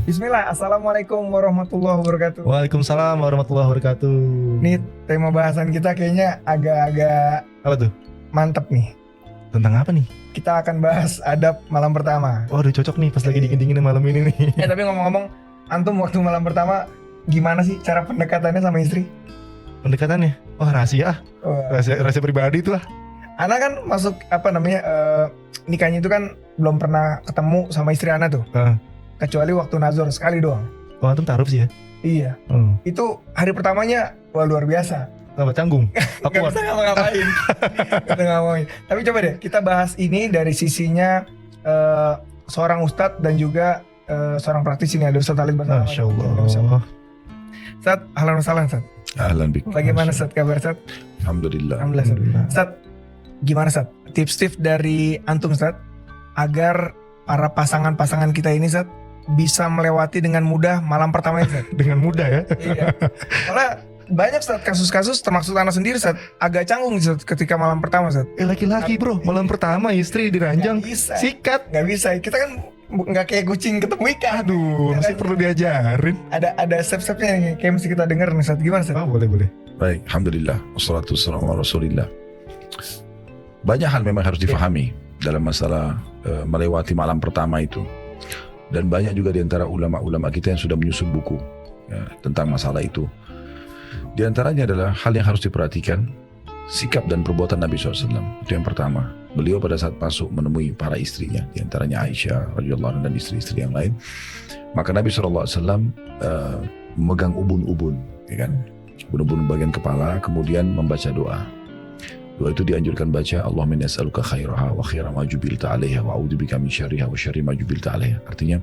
Bismillah, Assalamualaikum warahmatullahi wabarakatuh. Waalaikumsalam warahmatullahi wabarakatuh. Nih tema bahasan kita kayaknya agak-agak Apa tuh? mantep nih. Tentang apa nih? Kita akan bahas adab malam pertama. Waduh, cocok nih pas lagi dingin-dinginnya malam ini nih. Tapi ngomong-ngomong, antum waktu malam pertama gimana sih cara pendekatannya sama istri? Pendekatannya? Oh, rahasia. Oh, Rahasia pribadi itu lah. Ana kan masuk nikahnya itu kan belum pernah ketemu sama istri Ana tuh. Kecuali waktu nazar sekali doang. Oh, antum taruh sih ya? Iya. Itu hari pertamanya wah luar biasa. Apa canggung? Gak Aku bisa ngapa-ngapain. Gak bisa ngapa-ngapain. Tapi coba deh kita bahas ini dari sisinya seorang ustadz dan juga seorang praktisi nih, ada Ustadz Halid Basalamah. Masya Allah. Ustadz, ahlan wasahlan Ustadz. Ahlan bik. Bagaimana Ustadz kabar Ustadz? Alhamdulillah. Alhamdulillah. Ustadz, gimana Ustadz? Tips-tips dari antum Ustadz agar para pasangan-pasangan kita ini Ustadz bisa melewati dengan mudah malam pertama ini Ustadz. Dengan mudah ya. Iya. Karena banyak Ustadz kasus-kasus termasuk anak sendiri Ustadz agak canggung Ustadz ketika malam pertama Ustadz. Laki-laki bro, malam pertama istri diranjang. Nggak bisa. Sikat. Nggak bisa. Kita kan nggak kayak kucing ketemu ikan. Aduh, Ya mesti kan? perlu diajarin. Ada step-stepnya nih, kayak mesti kita denger nih Ustadz. Gimana Ustadz? Oh, boleh. Baik, alhamdulillah. Wassalatu wassalamu ala Rasulillah. Banyak hal memang harus difahami dalam masalah melewati malam pertama itu. Dan banyak juga di antara ulama-ulama kita yang sudah menyusun buku ya, tentang masalah itu. Di antaranya adalah hal yang harus diperhatikan, sikap dan perbuatan Nabi SAW. Itu yang pertama. Beliau pada saat masuk menemui para istrinya, di antaranya Aisyah radhiyallahu anha dan istri-istri yang lain. Maka Nabi SAW memegang ubun-ubun, ya kan? Ubun-ubun bagian kepala, kemudian membaca doa. Doa itu dianjurkan baca, Allahumma inni as'aluka khairaha wa khaira ma jubilta 'alaiha wa a'udzubika min syarriha wa syarri ma jubilta 'alaiha. Artinya,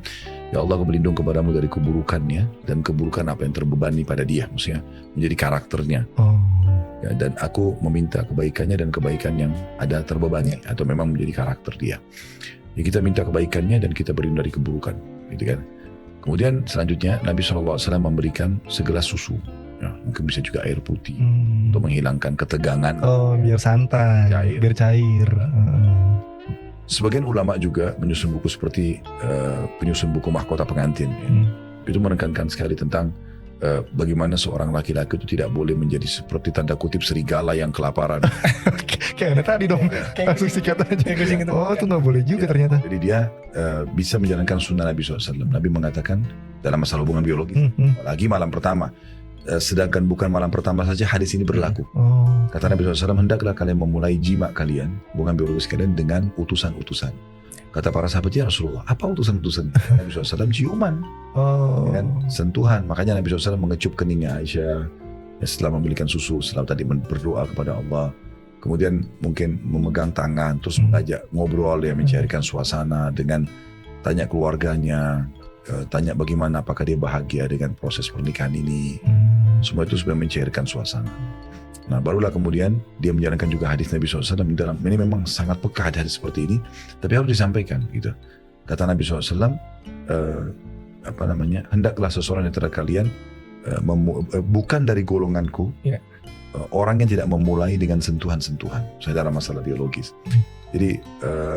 ya Allah, aku berlindung kepadamu dari keburukannya dan keburukan apa yang terbebani pada dia, maksudnya menjadi karakternya. Oh. Ya, dan aku meminta kebaikannya dan kebaikan yang ada terbebani atau memang menjadi karakter dia. Ya, kita minta kebaikannya dan kita berlindung dari keburukan, gitu kan. Kemudian selanjutnya Nabi SAW memberikan segelas susu. Ya, mungkin bisa juga air putih untuk menghilangkan ketegangan. Oh, biar santai, Cair. biar cair. Sebagian ulama juga menyusun buku seperti penyusun buku mahkota pengantin. Ya. Itu menekankan sekali tentang bagaimana seorang laki-laki itu tidak boleh menjadi seperti tanda kutip serigala yang kelaparan. Kayak tadi dong, Kayak langsung sikat aja. kayak kucing ketemu Oh, ikan. itu nggak boleh juga ternyata. Jadi dia bisa menjalankan sunnah Nabi SAW. Nabi mengatakan dalam masalah hubungan biologis, apalagi malam pertama. Sedangkan bukan malam pertama saja hadis ini berlaku. Oh. Kata Nabi SAW, hendaklah kalian memulai jima kalian, hubungan biologis kalian dengan utusan-utusan. Kata para sahabat, ya Rasulullah, apa utusan-utusan? Nabi SAW ciuman, Oh. ya kan? Sentuhan. Makanya Nabi SAW mengecup keningnya Aisyah ya, setelah memberikan susu, setelah tadi berdoa kepada Allah. Kemudian mungkin memegang tangan, terus mengajak ngobrol, ya, mencarikan suasana dengan tanya keluarganya, tanya bagaimana, apakah dia bahagia dengan proses pernikahan ini. Semua itu sudah mencairkan suasana. Nah, barulah kemudian dia menjalankan juga hadis Nabi SAW dalam ini memang sangat peka hadis seperti ini, tapi harus disampaikan gitu. Kata Nabi SAW, hendaklah seseorang yang antara kalian bukan dari golonganku, Ya. orang yang tidak memulai dengan sentuhan-sentuhan, saya dalam masalah biologis. Jadi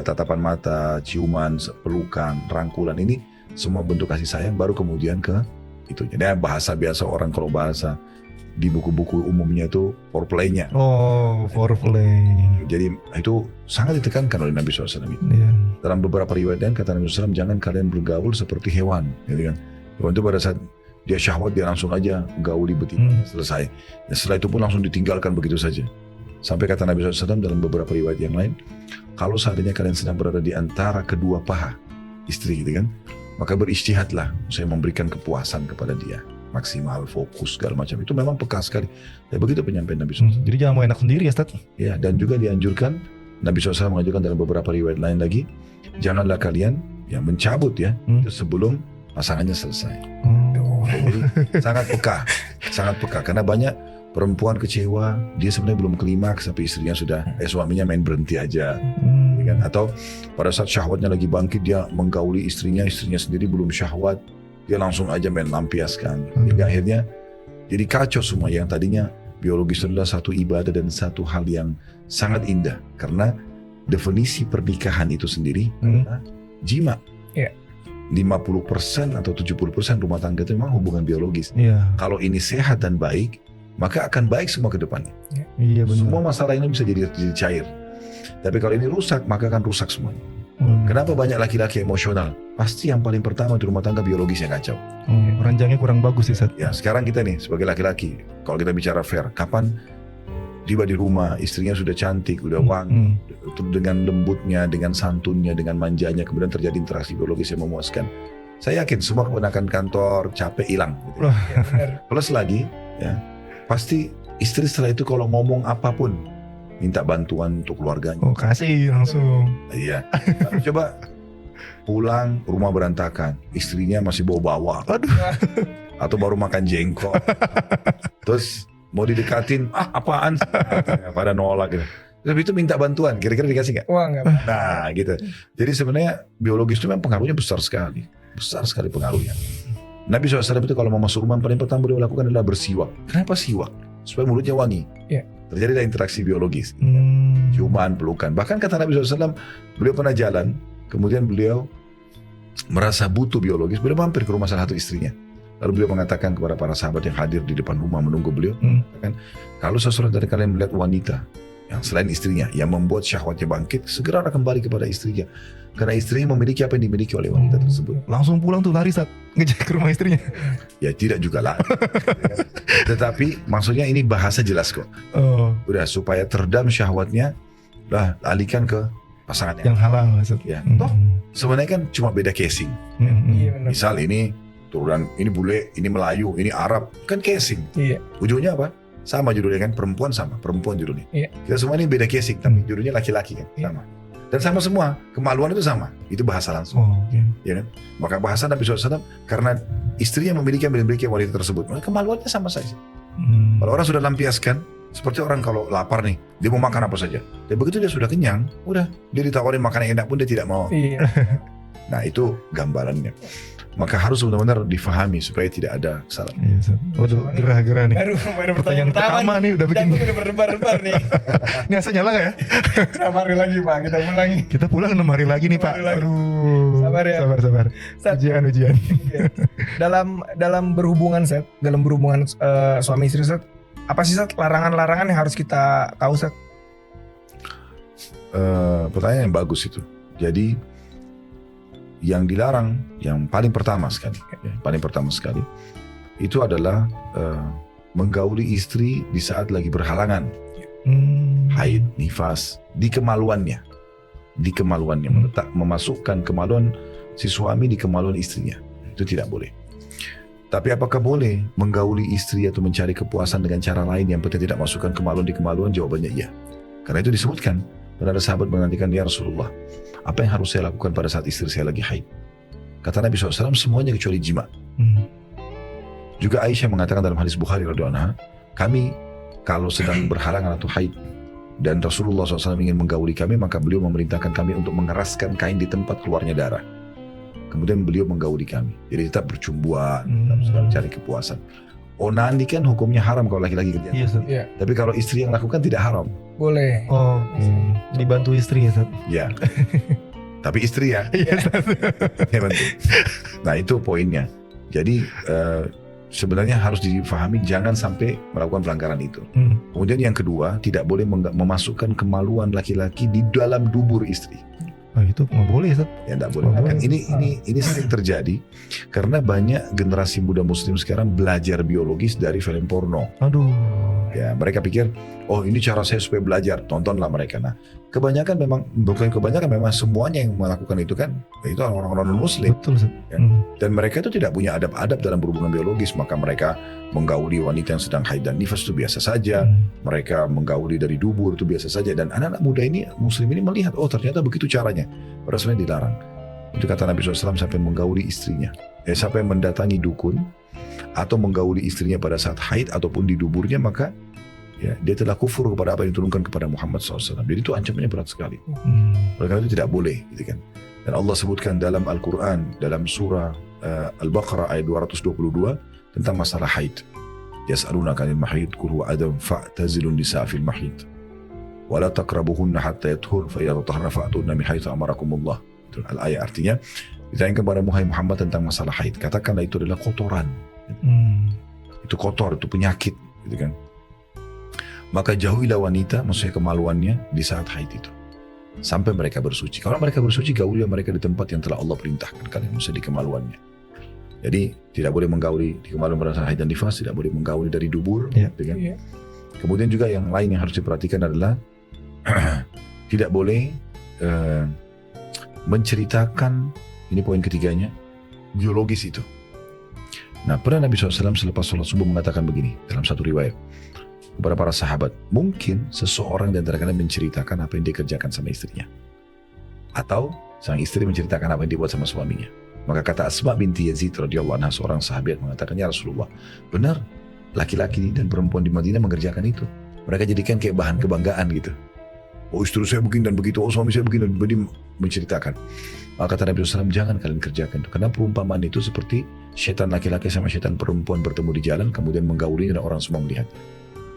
tatapan mata, ciuman, pelukan, rangkulan ini semua bentuk kasih sayang, baru kemudian ke itu. Jadi bahasa biasa orang kalau bahasa di buku-buku umumnya itu foreplay-nya. Oh, foreplay. Jadi itu sangat ditekankan oleh Nabi SAW. Iya. Dalam beberapa riwayat dan kata Nabi SAW, jangan kalian bergaul seperti hewan. Gitu kan. Hewan itu pada saat dia syahwat dia langsung aja gaul di betina, selesai. Dan setelah itu pun langsung ditinggalkan begitu saja. Sampai kata Nabi SAW dalam beberapa riwayat yang lain, kalau seandainya kalian sedang berada di antara kedua paha istri gitu kan, maka berijtihadlah, saya memberikan kepuasan kepada dia, maksimal, fokus, segala macam. Itu memang peka sekali. Ya, begitu penyampaian Nabi SAW. Jadi jangan mau enak sendiri ya, Ustaz. Ya, dan juga dianjurkan, Nabi SAW mengajarkan dalam beberapa riwayat lain lagi, janganlah kalian yang mencabut ya, itu sebelum pasangannya selesai. Jadi sangat peka, karena banyak perempuan kecewa, dia sebenarnya belum klimaks, tapi istrinya sudah, suaminya main berhenti aja. Kan? Atau pada saat syahwatnya lagi bangkit, dia menggauli istrinya sendiri belum syahwat, dia langsung aja main lampiaskan. Hingga akhirnya jadi kacau semua. Yang tadinya biologis adalah satu ibadah dan satu hal yang sangat indah, karena definisi pernikahan itu sendiri adalah jima. Iya. 50% atau 70% rumah tangga itu memang hubungan biologis. Iya. Kalau ini sehat dan baik, maka akan baik semua ke depannya. Iya benar. Semua masalah ini bisa jadi cair. Tapi kalau ini rusak, maka akan rusak semuanya. Hmm. Kenapa banyak laki-laki emosional? Pasti yang paling pertama di rumah tangga biologisnya kacau. Ranjangnya kurang bagus sih, Ustaz. Ya, sekarang kita nih sebagai laki-laki, kalau kita bicara fair, kapan tiba di rumah, istrinya sudah cantik, udah wangi, dengan lembutnya, dengan santunnya, dengan manjanya, kemudian terjadi interaksi biologis yang memuaskan. Saya yakin semua keponakan kantor capek hilang. Gitu. Ya, benar. Plus lagi, ya pasti istri setelah itu kalau ngomong apapun, minta bantuan untuk keluarganya. Oh, kasih langsung. Iya. Tapi coba pulang rumah berantakan, istrinya masih bawa-bawa, Aduh. atau baru makan jengkol, terus mau didekatin, apaan? Pada nolak gitu. Tapi itu minta bantuan, kira-kira dikasih nggak? Wah, nggak. Nah gitu. Jadi sebenarnya biologis itu memang pengaruhnya besar sekali pengaruhnya. Nabi SAW itu kalau mau masuk rumah paling pertama beliau lakukan adalah bersiwak. Kenapa siwak? Supaya mulutnya wangi. Iya. Terjadilah interaksi biologis. Hmm. Ciuman, pelukan. Bahkan kata Nabi SAW, beliau pernah jalan, kemudian beliau merasa butuh biologis, beliau mampir ke rumah salah satu istrinya. Lalu beliau mengatakan kepada para sahabat yang hadir di depan rumah menunggu beliau, mengatakan, kalau seseorang dari kalian melihat wanita yang selain istrinya yang membuat syahwatnya bangkit, segera kembali kepada istrinya, karena istrinya memiliki apa yang dimiliki oleh wanita tersebut. Langsung pulang tuh lari saat ngejek ke rumah istrinya. Ya tidak juga lah. Tetapi maksudnya ini bahasa jelas kok. Oh, Udah supaya teredam syahwatnya, lah alihkan ke pasangannya. yang halal maksud. Ya, toh sebenarnya kan cuma beda casing. Iya, benar. Misal ini turunan, ini bule, ini Melayu, ini Arab, kan casing. Iya. Ujungnya apa? Sama judulnya kan, perempuan sama, perempuan judulnya. Iya. Kita semua ini beda casing, tapi judulnya laki-laki kan, Iya. sama. Dan sama semua, kemaluan itu sama, itu bahasa langsung. Oh, oke. Ya kan? Maka bahasa Nabi SAW, karena istrinya memiliki wanita tersebut, maka kemaluannya sama saja. Kalau orang sudah lampiaskan, seperti orang kalau lapar nih, dia mau makan apa saja. Dan begitu dia sudah kenyang, udah, dia ditawarin makanan yang enak pun dia tidak mau. Iya. Nah itu gambarannya. Maka harus benar-benar difahami supaya tidak ada kesalahan. Iya, Ustaz. Waduh, gerah-gerah nih. Baru Pertanyaan pertama nih udah bikin. Jantung udah berdebar-debar nih. Ini asal nyala gak ya? Sabar lagi Pak, kita ulangi. Kita pulang 6 hari lagi nih, Pak. Hari lagi. Aduh. Sabar ya. Sabar. Sat, Ujian. dalam berhubungan Sat, dalam berhubungan suami istri Sat, apa sih Sat larangan-larangan yang harus kita tahu Sat? Pertanyaan yang bagus itu. Jadi yang dilarang, yang paling pertama sekali, itu adalah menggauli istri di saat lagi berhalangan, haid, nifas, di kemaluannya, memasukkan kemaluan si suami di kemaluan istrinya, itu tidak boleh. Tapi apakah boleh menggauli istri atau mencari kepuasan dengan cara lain yang penting tidak masukkan kemaluan di kemaluan? Jawabannya iya. Karena itu disebutkan, ada sahabat menantikan, ya Rasulullah, apa yang harus saya lakukan pada saat istri saya lagi haid? Kata Nabi SAW, semuanya kecuali jima. Juga Aisyah mengatakan dalam hadis Bukhari radhiyallahu anha, kami kalau sedang berhalangan atau haid dan Rasulullah SAW ingin menggauli kami, maka beliau memerintahkan kami untuk mengeraskan kain di tempat keluarnya darah. Kemudian beliau menggauli kami. Jadi tetap bercumbuan, tetap sedang cari kepuasan. Onani kan hukumnya haram kalau laki-laki kerja. Iya, Ustaz. Iya. Tapi kalau istri yang lakukan tidak haram. Boleh. Oh, oke. Dibantu istri ya, Ustaz. Ya. Tapi istri ya. Iya, Ustaz. Ya, betul. Nah itu poinnya. Jadi sebenarnya harus difahami jangan sampai melakukan pelanggaran itu. Kemudian yang kedua, tidak boleh memasukkan kemaluan laki-laki di dalam dubur istri. Oh, itu nggak boleh, Ustaz. Ya tidak boleh. Oh, Kan boleh. ini sering terjadi karena banyak generasi muda muslim sekarang belajar biologis dari film porno. Aduh. Ya, mereka pikir, oh ini cara saya supaya belajar, tontonlah mereka. Nah, kebanyakan memang semuanya yang melakukan itu kan, itu orang-orang non-muslim. Betul, Ustaz. Ya. Dan mereka itu tidak punya adab-adab dalam berhubungan biologis, maka mereka menggauli wanita yang sedang haid dan nifas itu biasa saja. Mereka menggauli dari dubur itu biasa saja. Dan anak-anak muda ini, muslim ini melihat, oh ternyata begitu caranya. Padahal sebenarnya dilarang. Itu kata Nabi SAW, sampai menggauli istrinya. Sampai mendatangi dukun, atau menggauli istrinya pada saat haid ataupun di duburnya, maka ya, dia telah kufur kepada apa yang diturunkan kepada Muhammad SAW. Jadi itu ancamannya berat sekali. Oleh karena itu tidak boleh, gitu kan. Dan Allah sebutkan dalam Al-Quran, dalam surah Al-Baqarah ayat 222 tentang masalah haid. Yas'alunaka 'anil mahid qul huwa adhan fa'tazilun nisaa fil mahid wa la taqrabuhunna hatta yathur fa idza tatahharna fa'tunna min haitsu amarakumullah. Al-ayat artinya Ditanyakan kepada Muhammad tentang masalah haid, katakanlah itu adalah kotoran. Itu kotor, itu penyakit, gitu kan. Maka jauhilah wanita, maksudnya kemaluannya di saat haid itu, sampai mereka bersuci. Kalau mereka bersuci, gaulilah mereka di tempat yang telah Allah perintahkan kalian, maksudnya di kemaluannya. Jadi tidak boleh menggauli di kemaluan pada saat haid dan nifas, tidak boleh menggauli dari dubur, gitu kan. Kemudian juga yang lain yang harus diperhatikan adalah tidak boleh menceritakan, ini poin ketiganya, biologis itu. Nah, pernah Nabi SAW selepas sholat subuh mengatakan begini dalam satu riwayat kepada para sahabat, mungkin seseorang di antara kalian menceritakan apa yang dia kerjakan sama istrinya, atau sang istri menceritakan apa yang dia buat sama suaminya. Maka kata Asma binti Yazid radhiyallahu anha, seorang sahabat, mengatakan, ya Rasulullah, benar, laki-laki dan perempuan di Madinah mengerjakan itu. Mereka jadikan kayak bahan kebanggaan gitu. Oh, istri saya begini dan begitu, oh suami saya begini dan begitu, menceritakan. Maka kata Nabi SAW, jangan kalian kerjakan itu. Karena perumpamaan itu seperti setan laki-laki sama setan perempuan bertemu di jalan, kemudian menggauli dan orang semua melihat.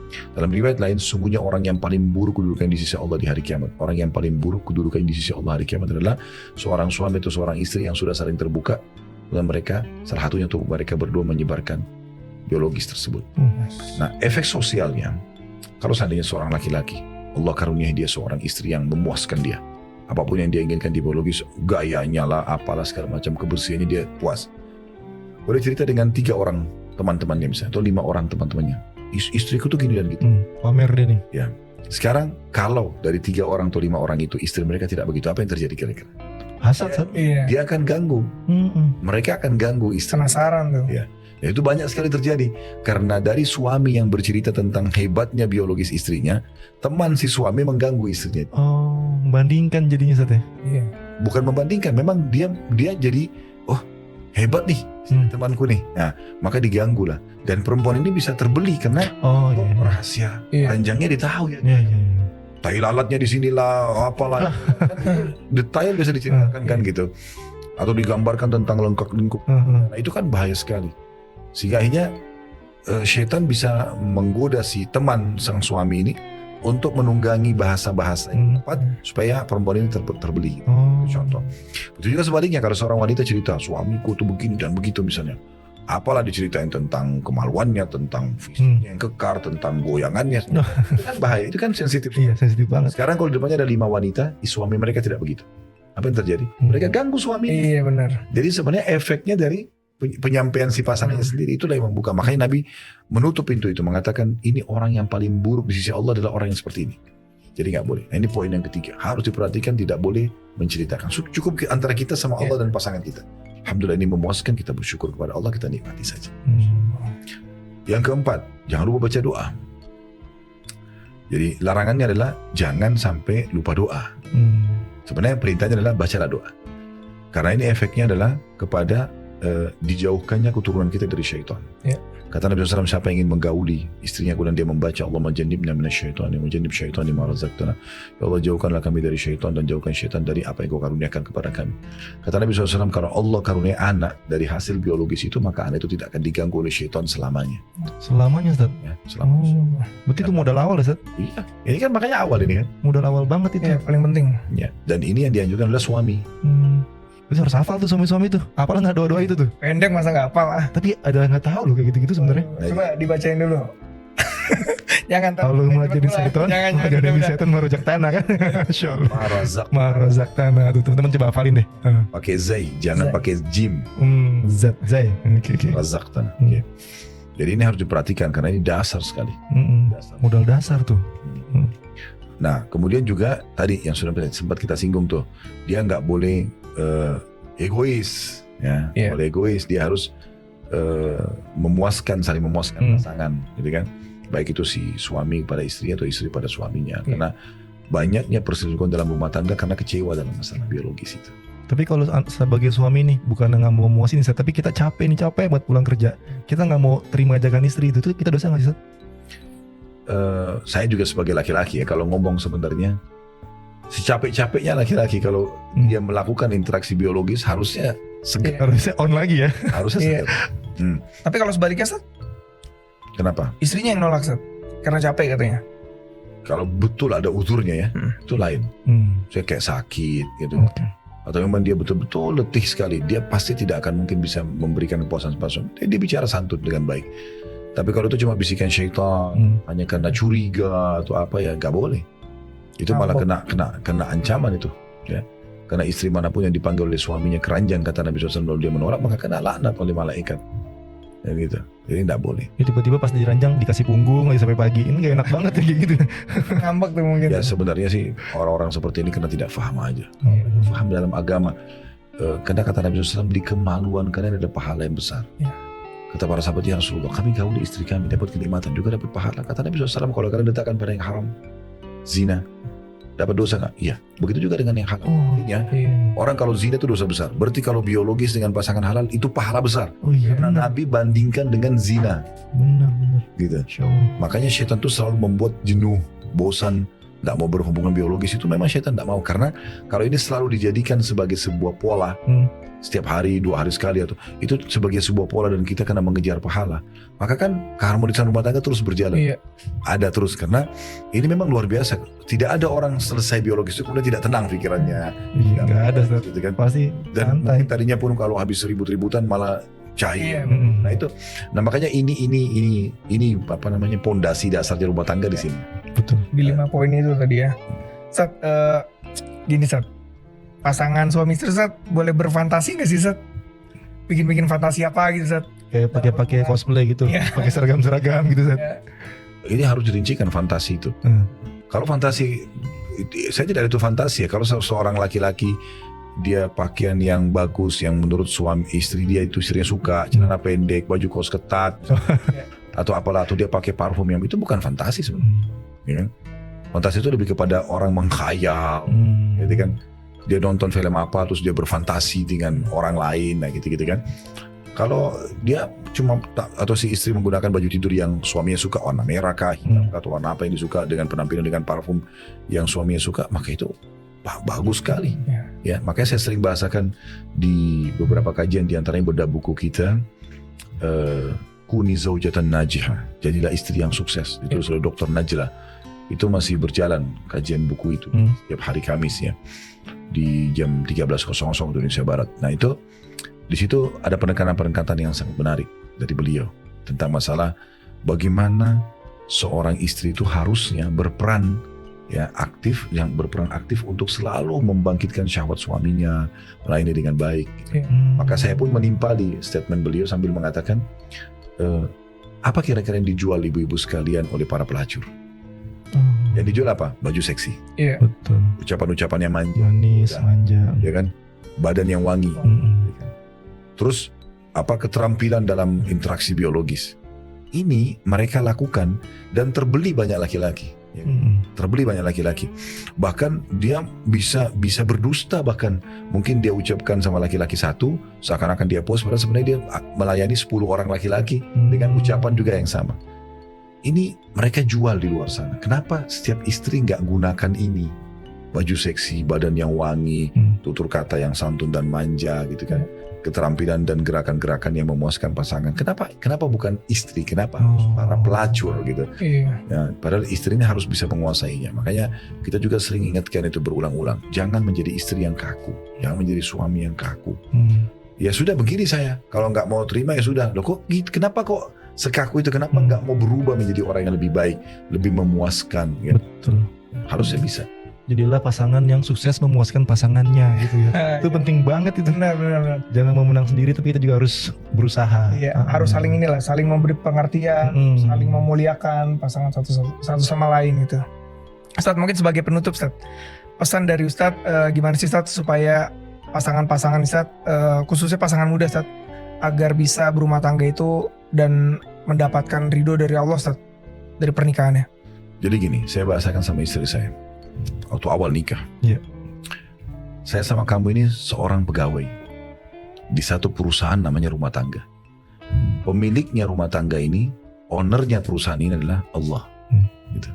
Dalam riwayat lain, sungguhnya orang yang paling buruk kedudukan di sisi Allah di hari kiamat. Orang yang paling buruk kedudukan di sisi Allah hari kiamat adalah seorang suami atau seorang istri yang sudah saling terbuka, dan mereka, salah satunya tuh mereka berdua menyebarkan biologis tersebut. Nah, efek sosialnya, kalau seandainya seorang laki-laki, Allah karuniai dia seorang istri yang memuaskan dia. Apapun yang dia inginkan di biologis, gayanya lah, apalah segala macam, kebersihannya dia puas. Boleh cerita dengan 3 orang teman-temannya misalnya, atau 5 orang teman-temannya. Istriku tuh gini dan gitu. Pamer dia nih. Ya. Sekarang kalau dari 3 orang atau 5 orang itu istri mereka tidak begitu, apa yang terjadi kira-kira? Hasad, Sat. Iya. Dia akan ganggu. Mereka akan ganggu istri. Penasaran tuh. Ya. Ya, itu banyak sekali terjadi karena dari suami yang bercerita tentang hebatnya biologis istrinya, teman si suami mengganggu istrinya. Oh, membandingkan jadinya, Sat ya. Iya. Bukan membandingkan, memang dia jadi, oh hebat nih temanku nih. Nah, maka diganggu lah. Dan perempuan ini bisa terbeli karena Oh iya. rahasia Iya. panjangnya ditahu ya. Iya, iya. Tai lalatnya di sinilah, apalah. Detail bisa diceritakan kan gitu. Atau digambarkan tentang lengkap-lengkup. Nah, itu kan bahaya sekali. Sehingga akhirnya syaitan bisa menggoda si teman sang suami ini untuk menunggangi bahasa-bahasa yang tepat supaya perempuan ini terbeli. Contoh. Itu juga sebaliknya, kalau seorang wanita cerita, suamiku tuh begini dan begitu misalnya. Apalah diceritain tentang kemaluannya, tentang fisiknya yang kekar, tentang goyangannya. Itu kan bahaya, itu kan sensitif. Iya, sensitif banget. Sekarang kalau di depannya ada 5 wanita, suami mereka tidak begitu. Apa yang terjadi? Mereka ganggu suami. Iya benar. Jadi sebenarnya efeknya dari penyampaian si pasangannya sendiri, itulah yang membuka. Makanya Nabi menutup pintu itu, mengatakan ini orang yang paling buruk di sisi Allah adalah orang yang seperti ini. Jadi nggak boleh. Nah, ini poin yang ketiga, harus diperhatikan, tidak boleh menceritakan. Cukup antara kita sama Allah dan pasangan kita. Alhamdulillah, ini memuaskan, kita bersyukur kepada Allah, kita nikmati saja. Yang keempat, jangan lupa baca doa. Jadi larangannya adalah jangan sampai lupa doa. Sebenarnya perintahnya adalah bacalah doa. Karena ini efeknya adalah kepada dijauhkannya keturunan kita dari syaitan. Ya. Kata Nabi SAW, siapa yang ingin menggauli istrinya kemudian dia membaca Allah majannibna minasyaitan, ya majannib syaitan ma razaqtana. Ya Allah, jauhkanlah kami dari syaitan dan jauhkan syaitan dari apa yang kau karuniakan kepada kami. Kata Nabi SAW, kalau Allah karunia anak dari hasil biologis itu, maka anak itu tidak akan diganggu oleh syaitan selamanya. Selamanya, Ustaz. Ya, selamanya. Berarti itu modal awal ya, Ustaz? Iya, ini kan makanya awal ini kan. Modal awal banget itu. Iya, paling penting. Ya. Dan ini yang dianjurkan adalah suami. Terus harus hafal tuh suami-suami tuh. Apalah nggak doa-doa itu tuh. Pendek masa nggak hafal ah. Tapi ada nggak tahu loh kayak gitu-gitu sebenarnya. Coba dibacain dulu. Jangan tahu. Kalau mulai jadi setan, Jangan ada dari setan merojak tanah kan. Masya Allah. Marazak. Merojak tanah tuh teman-teman coba hafalin deh. Pakai zai, jangan Zai. pakai jim. Zat zai. Oke. Razak tanah. Oke. Jadi ini harus diperhatikan karena ini dasar sekali. Dasar. Modal dasar tuh. Nah, kemudian juga tadi yang sudah sempat kita singgung tuh, dia nggak boleh egois, ya. Iya. Boleh egois, dia harus saling memuaskan pasangan, gitu kan? Baik itu si suami pada istri atau istri pada suaminya, karena banyaknya perselingkuhan dalam rumah tangga karena kecewa dalam masalah biologis itu. Tapi kalau sebagai suami nih, bukan nggak mau memuasin, tapi kita capek buat pulang kerja, kita nggak mau terima ajakan istri itu kita dosa nggak sih, Ustaz? Saya juga sebagai laki-laki ya, kalau ngomong sebenarnya secapek-capeknya laki-laki kalau dia melakukan interaksi biologis harusnya segar, Harusnya on lagi ya. harusnya Iya. segar. Tapi kalau sebaliknya, Sat, Kenapa? istrinya yang nolak, Sat, karena capek katanya. Kalau betul ada uzurnya ya, itu lain. Saya kayak sakit gitu, atau memang dia betul-betul letih sekali, dia pasti tidak akan mungkin bisa memberikan kepuasan pada suami. Dia bicara santun dengan baik. Tapi kalau itu cuma bisikan syaitan, hanya karena curiga atau apa, ya nggak boleh. Itu malah kena ancaman itu, ya. Karena istri manapun yang dipanggil oleh suaminya keranjang, kata Nabi SAW, lalu dia menolak, maka kena laknat oleh malaikat. Ya gitu. Jadi tidak boleh. Ya, tiba-tiba pas diranjang dikasih punggung lagi sampai pagi. Ini gak enak banget ya kayak gitu. Ngambek tuh mungkin. Ya sebenarnya sih orang-orang seperti ini karena tidak paham aja. Paham dalam agama. Karena kata Nabi SAW, di kemaluan kalian ada pahala yang besar. Ya. Kata para sahabat, ya Rasulullah, kami gauli istri kami, dapat kenikmatan juga dapat pahala. Kata Nabi SAW, kalau kalian letakkan pada yang haram, zina, dapat dosa nggak? Iya. Begitu juga dengan yang halal. Artinya orang kalau zina itu dosa besar. Berarti kalau biologis dengan pasangan halal itu pahala besar. Oh iya. Karena Nabi bandingkan dengan zina. Benar. Gitu. Show. Makanya syaitan itu selalu membuat jenuh, bosan, nggak mau berhubungan biologis. Itu memang syaitan nggak mau. Karena kalau ini selalu dijadikan sebagai sebuah pola, setiap hari, 2 hari sekali, atau itu sebagai sebuah pola dan kita kena mengejar pahala, maka kan keharmonisan rumah tangga terus berjalan. Iya. Ada terus, karena ini memang luar biasa. Tidak ada orang selesai biologis itu kemudian tidak tenang pikirannya. Iya, nggak ada, Ustaz. Gitu kan. Pasti Dan santai. mungkin tadinya pun kalau habis ribut-ributan malah cair. Iya. Nah itu, nah makanya ini apa namanya, pondasi dasarnya rumah tangga di sini. Betul. Di 5 poin itu tadi ya. Sat, gini Sat, pasangan suami istri Sat boleh berfantasi nggak sih Sat? Bikin fantasi apa gitu Sat? Kayak pakai cosplay gitu, Iya. pakai seragam gitu. Ustaz. Ya. Ini harus dirincikan fantasi itu. Kalau fantasi, saya tidak ada itu fantasi ya. Kalau seorang laki-laki dia pakaian yang bagus, yang menurut suami istri dia itu istrinya suka, celana pendek, baju kaos ketat, atau apalah, atau dia pakai parfum yang itu bukan fantasi sebenarnya. Ya kan? Fantasi itu lebih kepada orang mengkhayal, gitu kan? Dia nonton film apa terus dia berfantasi dengan orang lain, nah gitu kan? Kalau dia cuma atau si istri menggunakan baju tidur yang suaminya suka, warna merah kah, hitam kah, atau warna apa yang disuka, dengan penampilan dengan parfum yang suaminya suka, maka itu bagus sekali. Ya, makanya saya sering bahasakan di beberapa kajian, di antaranya bedah buku kita, Kuni Zaujatan Najihah, jadilah istri yang sukses. Itu oleh Dr. Najla. Itu masih berjalan kajian buku itu setiap hari Kamis ya, di jam 13.00 Indonesia Barat. Nah itu, di situ ada penekanan-penekanan yang sangat menarik dari beliau tentang masalah bagaimana seorang istri itu harusnya berperan aktif untuk selalu membangkitkan syahwat suaminya, melayani dengan baik. Maka saya pun menimpali statement beliau sambil mengatakan, apa kira-kira yang dijual ibu-ibu sekalian oleh para pelacur? Yang dijual apa? Baju seksi. Iya. Betul. Ucapan-ucapan yang manja, Manis, manja. ya kan? Badan yang wangi. Terus apa keterampilan dalam interaksi biologis? Ini mereka lakukan dan terbeli banyak laki-laki. Ya. Terbeli banyak laki-laki. Bahkan dia bisa berdusta, bahkan mungkin dia ucapkan sama laki-laki satu seakan-akan dia puas, padahal sebenarnya dia melayani 10 orang laki-laki dengan ucapan juga yang sama. Ini mereka jual di luar sana. Kenapa setiap istri nggak gunakan ini? Baju seksi, badan yang wangi, tutur kata yang santun dan manja gitu kan. Keterampilan dan gerakan-gerakan yang memuaskan pasangan. Kenapa bukan istri? Kenapa harus para pelacur gitu? Ya, padahal istri ini harus bisa menguasainya. Makanya kita juga sering ingatkan itu berulang-ulang. Jangan menjadi istri yang kaku. Jangan menjadi suami yang kaku. Ya sudah begini saya. Kalau nggak mau terima ya sudah. Loh kok kenapa kok sekaku itu? Kenapa nggak mau berubah menjadi orang yang lebih baik, lebih memuaskan? Ya? Betul. Harusnya bisa. Jadilah pasangan yang sukses memuaskan pasangannya gitu ya. Itu penting banget itu. Benar. Jangan mau menang sendiri, tapi kita juga harus berusaha. Iya, harus saling saling memberi pengertian, saling memuliakan pasangan satu sama lain gitu. Ustadz, mungkin sebagai penutup Ustadz, pesan dari Ustadz gimana sih Ustadz supaya pasangan-pasangan Ustadz, khususnya pasangan muda Ustadz, agar bisa berumah tangga itu dan mendapatkan ridho dari Allah Ustadz dari pernikahannya. Jadi gini, saya bahasakan sama istri saya waktu awal nikah. Iya. Saya sama kamu ini seorang pegawai di satu perusahaan namanya rumah tangga. Pemiliknya rumah tangga ini, ownernya perusahaan ini adalah Allah. Gitu.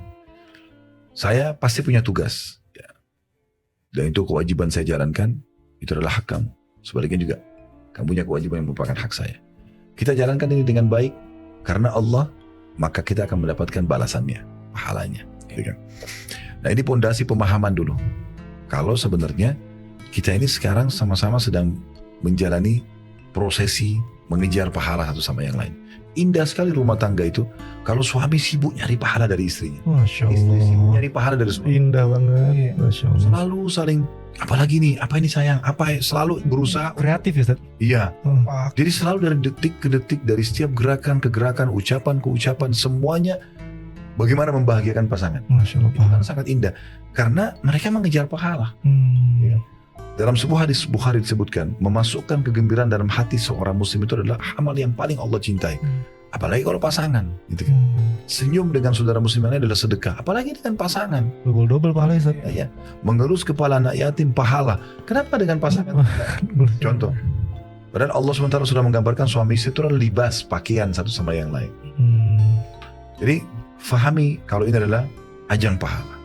Saya pasti punya tugas, ya. Dan itu kewajiban saya jalankan. Itu adalah hak kamu. Sebaliknya juga, kamu punya kewajiban yang merupakan hak saya. Kita jalankan ini dengan baik karena Allah, maka kita akan mendapatkan balasannya, pahalanya. Gitu kan? Nah ini pondasi pemahaman dulu. Kalau sebenarnya kita ini sekarang sama-sama sedang menjalani prosesi mengejar pahala satu sama yang lain. Indah sekali rumah tangga itu kalau suami sibuk nyari pahala dari istrinya, Masya istri sibuk Allah. nyari pahala dari suami. Indah banget. Iya. Masya Allah. Selalu saling, apalagi nih, apa ini sayang, apa selalu berusaha. Kreatif ya Ustaz? Iya. Wah, Jadi selalu dari detik ke detik, dari setiap gerakan ke gerakan, ucapan ke ucapan, semuanya bagaimana membahagiakan pasangan. Masya Allah. Itu kan sangat indah karena mereka mengejar pahala. Iya. Dalam sebuah hadis Bukhari disebutkan, memasukkan kegembiraan dalam hati seorang muslim itu adalah amal yang paling Allah cintai. Apalagi kalau pasangan, gitu kan. Senyum dengan saudara muslim yang lain adalah sedekah, apalagi dengan pasangan. Double pahala ya Ustaz. Ya, mengelus kepala anak yatim pahala. Kenapa dengan pasangan? Contoh, padahal Allah SWT sudah menggambarkan suami istri itu adalah libas, pakaian satu sama yang lain. Jadi fahami kalau ini adalah ajang pahala.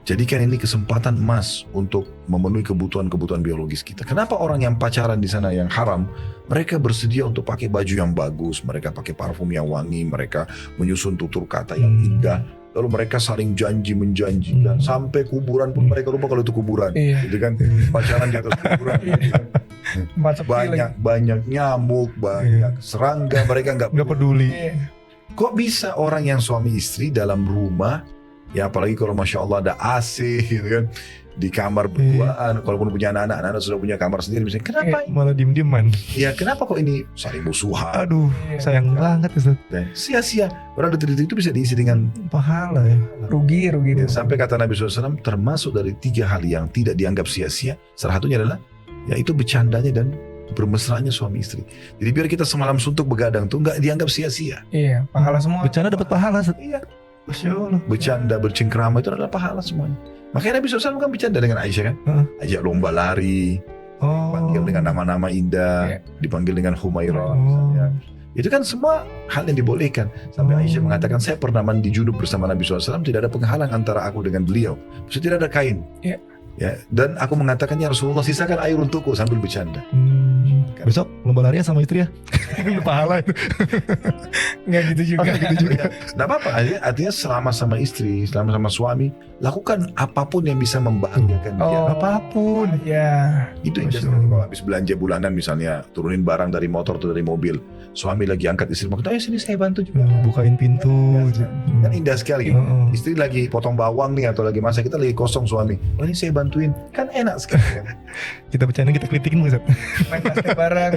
Jadikan ini kesempatan emas untuk memenuhi kebutuhan-kebutuhan biologis kita. Kenapa orang yang pacaran di sana yang haram, mereka bersedia untuk pakai baju yang bagus, mereka pakai parfum yang wangi, mereka menyusun tutur kata yang indah, lalu mereka saling janji menjanjikan sampai kuburan pun mereka lupa kalau itu kuburan, Iya. gitu kan? Pacaran di atas kuburan, gitu kan? tempat sepi lagi. banyak nyamuk, banyak serangga, mereka Nggak nggak peduli. Iya. Kok bisa orang yang suami istri dalam rumah, ya apalagi kalau Masya Allah ada AC gitu kan, di kamar berduaan, kalaupun punya anak-anak sudah punya kamar sendiri misalnya, kenapa? Malah diem-dieman. Ya kenapa kok ini saling musuhan? Aduh, sayang banget Ustaz. Sia-sia, padahal detik-detik itu bisa diisi dengan Pahala ya. Rugi ya, tuh. sampai kata Nabi SAW, termasuk dari 3 hal yang tidak dianggap sia-sia, salah satunya adalah yaitu bercandanya dan bermesranya suami istri. Jadi biar kita semalam suntuk begadang tuh nggak dianggap sia-sia. Iya, pahala semua. Bercanda dapat pahala Ustaz. Iya. Masya Allah. Bercanda, bercengkrama itu adalah pahala semuanya. Makanya Nabi SAW kan bercanda dengan Aisyah kan, ajak lomba lari, Oh. panggil dengan nama-nama indah, dipanggil dengan Humairah. Oh. Misalnya. Itu kan semua hal yang dibolehkan. Sampai Oh. Aisyah mengatakan, saya pernah mandi junub bersama Nabi SAW, tidak ada penghalang antara aku dengan beliau. Maksudnya tidak ada kain. Iya. Ya, dan aku mengatakan, ya Rasulullah sisakan air untukku sambil bercanda. Besok lomba lari ya sama istri ya. Pahala itu. Nggak gitu juga. Tidak apa-apa, artinya selama sama istri, selama sama suami, lakukan apapun yang bisa membahagiakan dia. Oh, Apapun. ya. Itu yang Masya jelas. Allah. Kalau habis belanja bulanan misalnya, turunin barang dari motor atau dari mobil, suami lagi angkat istri, mau ayo sini saya bantu juga. Bukain pintu. Kan indah sekali gitu. Oh. Istri lagi potong bawang nih atau lagi masak, kita lagi kosong suami, oh ini saya bantuin, kan enak sekali kan? Kita bercanda, kita kritikin Ustaz. Main basket bareng.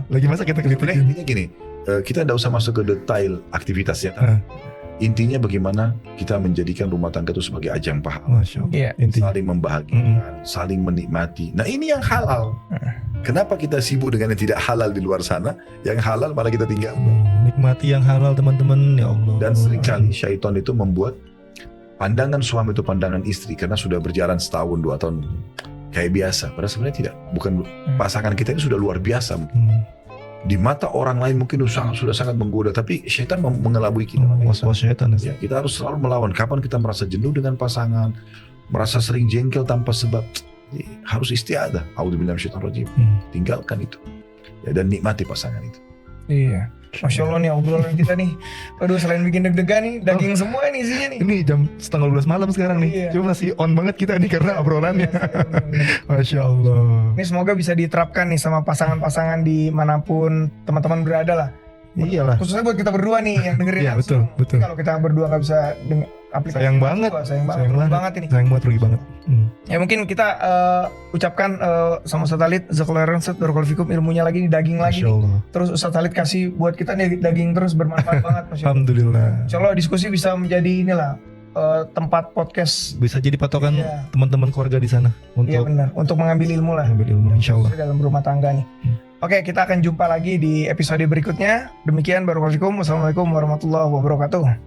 Lagi masa kita Sebenarnya kritikin. intinya gini, kita tidak usah masuk ke detail aktivitasnya, tapi intinya bagaimana kita menjadikan rumah tangga itu sebagai ajang pahala, Masya Allah. Iya. Intinya. saling membahagiakan, saling menikmati. Nah ini yang halal. Kenapa kita sibuk dengan yang tidak halal di luar sana? Yang halal malah kita tinggal. Nikmati yang halal teman-teman, ya Allah. Dan seringkali syaitan itu membuat pandangan suami itu pandangan istri karena sudah berjalan setahun 2 tahun kayak biasa. Padahal sebenarnya tidak. Bukan, pasangan kita ini sudah luar biasa. Di mata orang lain mungkin sudah sangat menggoda, tapi syaitan mengelabui kita. Was-was syaitan. Ya, kita harus selalu melawan. Kapan kita merasa jenuh dengan pasangan, merasa sering jengkel tanpa sebab, harus istiadah. A'udzubillahi minasyaitonir rajim. Tinggalkan itu. Ya, dan nikmati pasangan itu. Iya. Masya Allah nih obrolan kita nih. Aduh, selain bikin deg-degan nih, daging semua nih isinya nih. Ini jam 11:30 malam sekarang nih. Iya. Cuma masih on banget kita nih karena obrolannya. Masya Allah. Ini semoga bisa diterapkan nih sama pasangan-pasangan di manapun teman-teman berada lah. Iyalah. Khususnya buat kita berdua nih yang dengerin Iya, langsung. betul. Kalau kita berdua nggak bisa aplikasi Sayang banget. sayang banget ini. Sayang banget, rugi banget. Ya mungkin kita ucapkan sama Ustaz Khalid, Jazakallahu khairan Ustaz, barakallahu fikum, ilmunya lagi nih, daging lagi Masya nih. Allah. Terus Ustaz Khalid kasih buat kita nih daging terus bermanfaat banget. Masya Allah. Alhamdulillah. Insya Allah diskusi bisa menjadi inilah tempat podcast. Bisa jadi patokan Iya. teman-teman keluarga di sana Iya untuk benar, untuk mengambil ilmu lah. mengambil ilmu, insya Allah. Dalam rumah tangga nih. Oke, kita akan jumpa lagi di episode berikutnya. Demikian, barakallahu fikum. Wassalamualaikum warahmatullahi wabarakatuh.